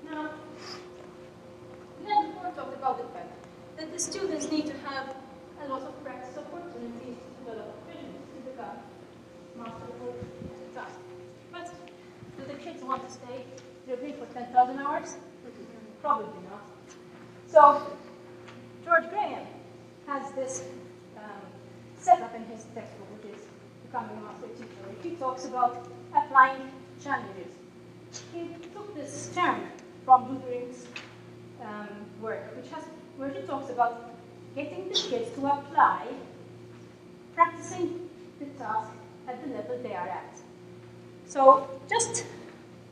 Now, Glenn before talked about the fact that the students need to have a lot of practice opportunities to develop vision to become masterful at the task. But do the kids want to stay dribbling for 10,000 hours? Probably not. So, George Graham has this setup in his textbook, which is Becoming a Master Teacher. He talks about applying challenges. He took this term from Lutheran's work, where he talks about getting the kids to apply, practicing the task at the level they are at. So just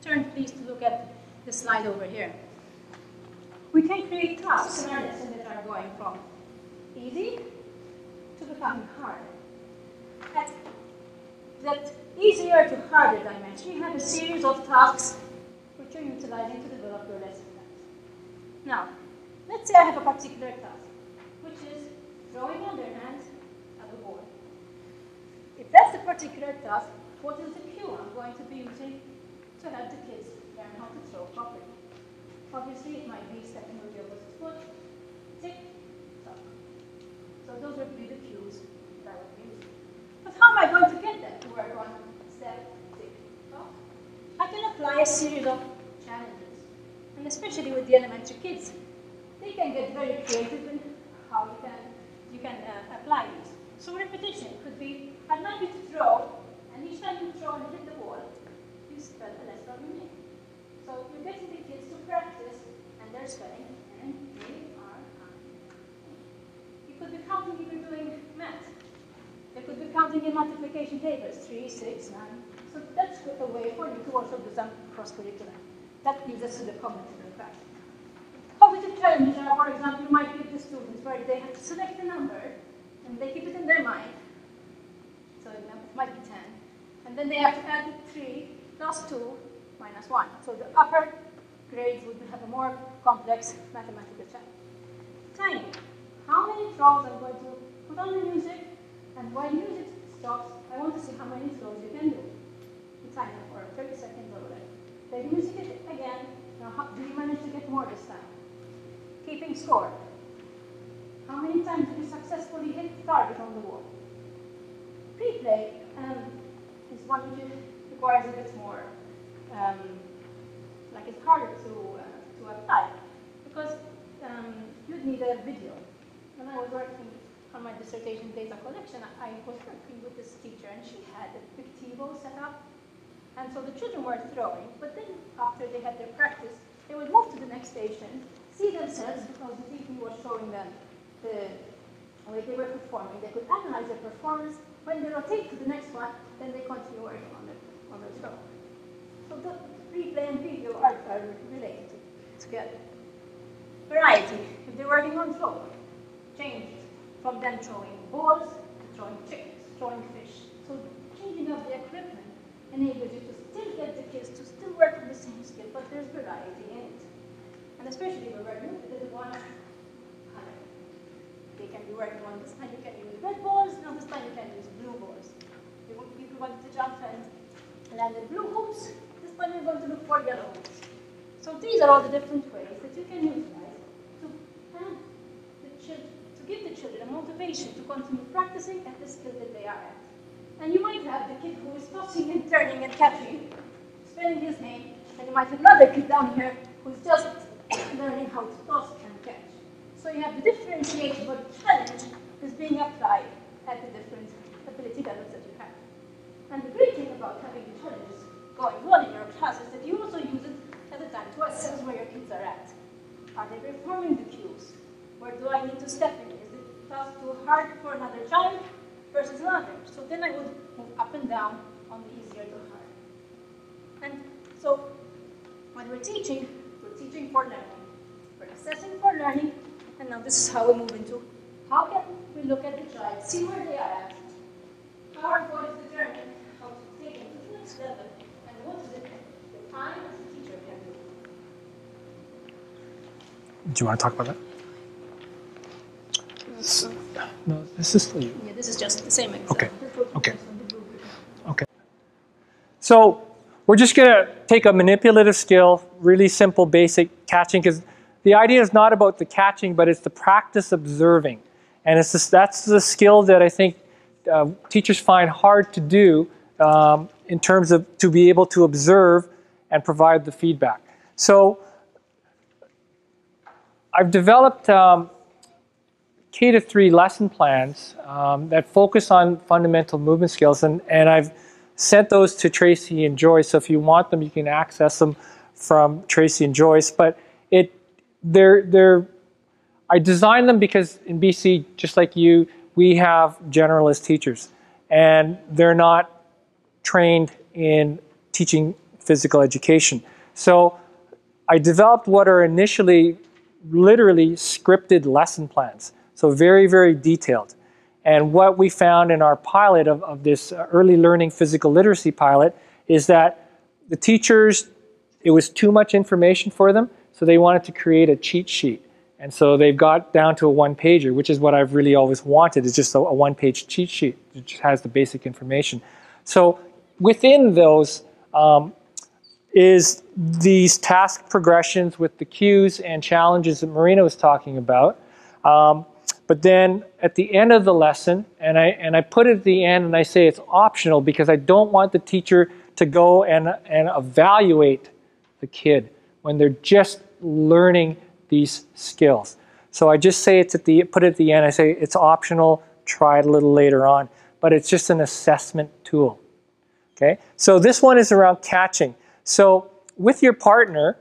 turn please to look at the slide over here. We can create tasks in our lesson that are going from easy to becoming harder. At that easier to harder dimension, you have a series of tasks which you're utilizing to develop your lesson plans. Now, let's say I have a particular task, which is throwing underhand at a ball. If that's the particular task, what is the cue I'm going to be using to help the kids learn how to throw properly? Obviously, it might be stepping with your foot, tick, tock. So those would be the cues that I would use. But how am I going to get them to work on step, tick, tock? I can apply a series of challenges, and especially with the elementary kids, they can get very creative in how you can apply these. So repetition could be, I'd like you to throw, and each time you throw and hit the wall, you spell the letter of your name. So you're getting the kids to practice, and they're spelling N-A-R-I. You could be counting if you're doing math. They could be counting in multiplication tables, 3, 6, 9. So that's a way for you to also do some cross-curricular. That leads us to the cognitive impact. Cognitive challenges are, for example, you might give the students where they have to select a number, and they keep it in their mind. So it might be 10. And then they have to add 3 plus 2 minus 1. So the upper grades would have a more complex mathematical challenge. Timing. How many throws I'm going to put on the music, and while the music stops, I want to see how many throws you can do. You time it for 30 seconds or whatever. Play the music again. Now, do you manage to get more this time? Keeping score. How many times did you successfully hit the target on the wall? Pre-play is one which requires a bit more, like it's harder to apply, because you'd need a video. When I was working on my dissertation data collection, I was working with this teacher, and she had a big TiVo set up, and so the children were throwing, but then after they had their practice, they would move to the next station, see themselves, because the TV was showing them the way they were performing. They could analyze their performance. When they rotate to the next one, then they continue working on the throw. So the replay and preview are related together. Variety. If they're working on throw, change from them throwing balls to throwing chickens, throwing fish. So changing up the equipment enables you to still get the kids to still work on the same skill, but there's variety in it. And especially when we're new with one color. They can be working on this time you can use red balls, now this time you can use blue balls. If you want to jump and land in blue hoops, this time you're going to look for yellow hoops. So these are all the different ways that you can utilize to give the children a motivation to continue practicing at the skill that they are at. And you might have the kid who is tossing and turning and catching, spelling his name, and you might have another kid down here who's just learning how to toss and catch. So you have the differentiation, but the challenge is being applied at the different ability levels that you have. And the great thing about having the challenges going on in your class is that you also use it as a time to assess where your kids are at. Are they performing the cues? Where do I need to step in? Is the task too hard for another child versus another? So then I would move up and down on the easier to hard. And so when we're teaching for learning. We're assessing for learning, and now this is how we move into how can we look at the child, see where they are at, how are we going to determine how to take them to the next level, and what is it the time as a teacher can do. Do you want to talk about that? No, this is still you. Yeah, this is just the same example. Okay. Okay. Okay. So we're just going to take a manipulative skill, really simple, basic catching, because the idea is not about the catching, but it's the practice observing. And it's just, that's the skill that I think teachers find hard to do in terms of to be able to observe and provide the feedback. So I've developed K-3 lesson plans that focus on fundamental movement skills, and I've sent those to Tracy and Joyce. So if you want them, you can access them from Tracy and Joyce. But I designed them because in BC, just like you, we have generalist teachers, and they're not trained in teaching physical education. So I developed what are initially literally scripted lesson plans. So very, very detailed. And what we found in our pilot of this early learning physical literacy pilot is that the teachers, it was too much information for them, so they wanted to create a cheat sheet. And so they've got down to a one-pager, which is what I've really always wanted, is just a one-page cheat sheet that just has the basic information. So within those is these task progressions with the cues and challenges that Marina was talking about. But then at the end of the lesson, and I put it at the end and I say it's optional because I don't want the teacher to go and evaluate the kid when they're just learning these skills. So I just say it's put it at the end, I say it's optional, try it a little later on, but it's just an assessment tool. Okay, so this one is around catching. So with your partner,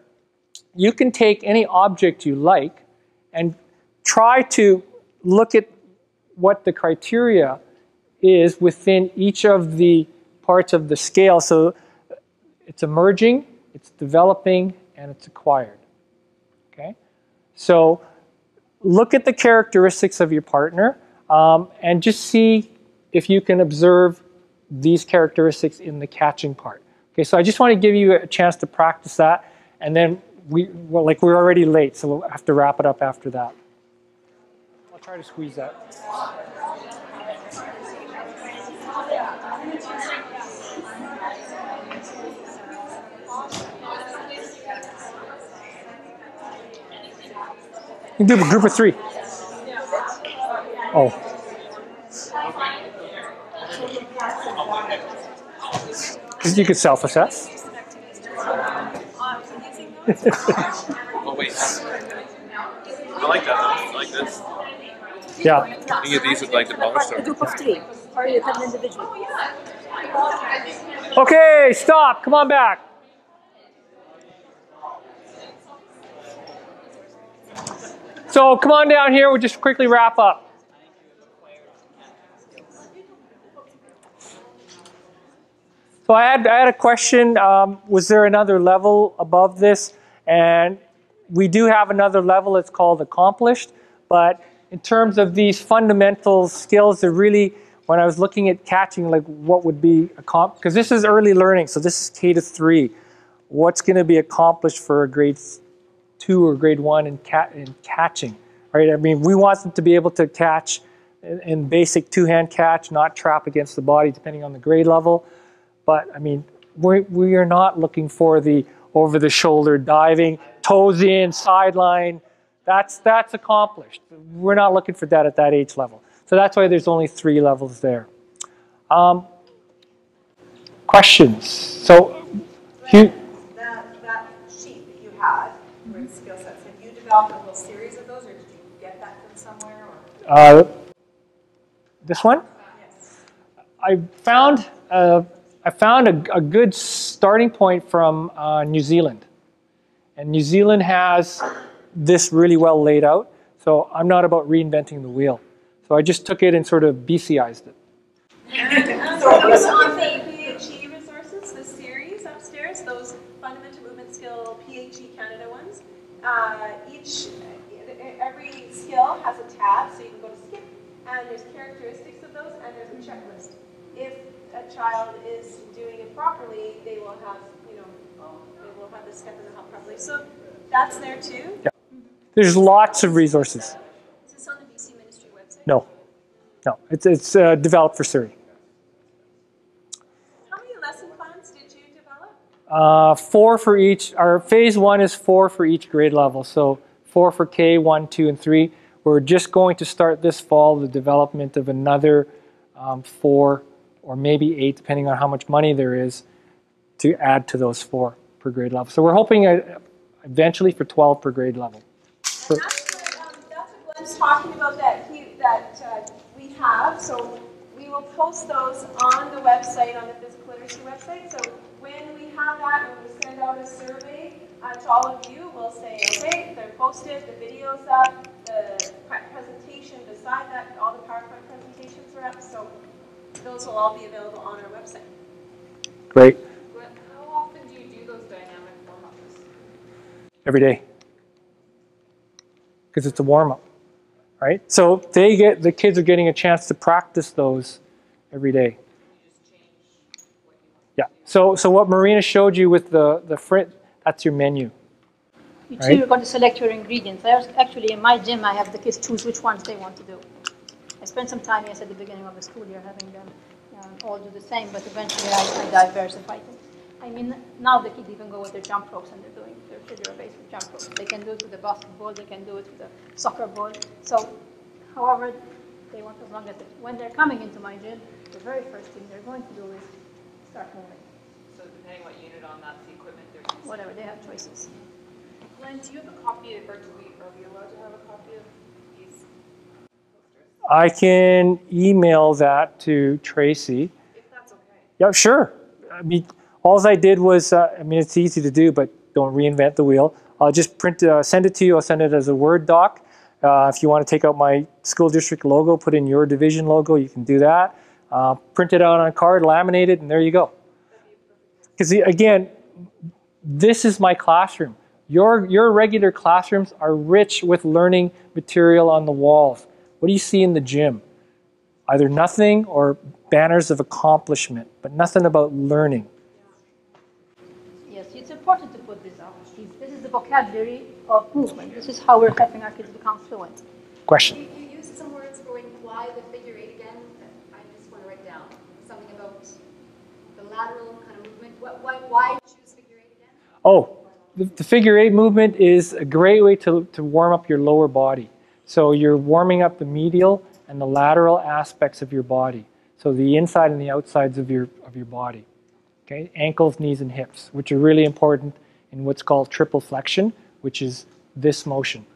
you can take any object you like and try to look at what the criteria is within each of the parts of the scale. So it's emerging, it's developing, and it's acquired. Okay, so look at the characteristics of your partner and just see if you can observe these characteristics in the catching part. Okay, so I just want to give you a chance to practice that, and then we're already late, so we'll have to wrap it up after that. I'll try to squeeze that. You can do a group of 3. Oh. You could self-assess. Oh wait. I like that. I like this. Yeah. Any of these would like the most? A group of 3, or you can individually. Okay, stop. Come on back. So come on down here. We'll just quickly wrap up. So I had a question. Was there another level above this? And we do have another level. It's called accomplished. But in terms of these fundamental skills, they're really, when I was looking at catching, like what would be accomplished, because this is early learning, so this is K to 3. What's going to be accomplished for a grade 2 or grade 1 in catching, right? I mean, we want them to be able to catch in basic 2-hand catch, not trap against the body, depending on the grade level. But I mean, we are not looking for the over-the-shoulder diving, toes in, sideline. That's accomplished. We're not looking for that at that age level. So that's why there's only 3 levels there. Questions? So, Hugh. That sheet that you had with skill sets, have you developed a whole series of those, or did you get that from somewhere? Or? This one? Yes. I found a good starting point from New Zealand. And New Zealand has this really well laid out. So I'm not about reinventing the wheel. So I just took it and sort of BCized it. So those on the PHE resources, the series upstairs, those fundamental movement skill PHE Canada ones, every skill has a tab, so you can go to skip, and there's characteristics of those, and there's a checklist. If a child is doing it properly, they will have, they will have the step and the help properly. So that's there too. Yeah. There's lots of resources. Is this on the BC Ministry website? No. It's developed for Surrey. How many lesson plans did you develop? 4 for each. Our phase 1 is 4 for each grade level. So 4 for K, 1, 2, and 3. We're just going to start this fall the development of another 4 or maybe 8, depending on how much money there is, to add to those 4 per grade level. So we're hoping eventually for 12 per grade level. And that's what Glenn's talking about that we have. So we will post those on the website, on the physical literacy website. So when we have that, when we send out a survey to all of you, we'll say, okay, they're posted, the video's up, the presentation beside that, all the PowerPoint presentations are up. So those will all be available on our website. Great. How often do you do those dynamic warm-ups? Every day. Because it's a warm-up, right? So the kids are getting a chance to practice those every day. Yeah. So what Marina showed you with the frit, that's your menu. You're going to select your ingredients. Actually, in my gym, I have the kids choose which ones they want to do. I spent some time, yes, at the beginning of the school year having them all do the same, but eventually I diversified it. I mean, now the kids even go with their jump ropes and they're doing their figure base with jump ropes. They can do it with the basketball, they can do it with the soccer ball. So, however they want, as long as when they're coming into my gym, the very first thing they're going to do is start moving. So depending what unit on that's the equipment they're using. Whatever, they have choices. Glenn, do you have a copy of, or are we allowed to have a copy of these posters? I can email that to Tracy. If that's okay. Yeah, sure. I mean, all I did was, I mean, it's easy to do, but don't reinvent the wheel. I'll just send it to you. I'll send it as a Word doc. If you want to take out my school district logo, put in your division logo, you can do that. Print it out on a card, laminate it, and there you go. Because again, this is my classroom. Your regular classrooms are rich with learning material on the walls. What do you see in the gym? Either nothing or banners of accomplishment, but nothing about learning. Yes, it's important to put this out. This is the vocabulary of movement. This is how we're helping our kids become fluent. Question? You used some words for why the figure eight again. I just want to write down something about the lateral kind of movement. Why choose figure eight again? Oh, the figure eight movement is a great way to warm up your lower body. So you're warming up the medial and the lateral aspects of your body. So the inside and the outsides of your body. Okay, ankles, knees, and hips, which are really important in what's called triple flexion, which is this motion.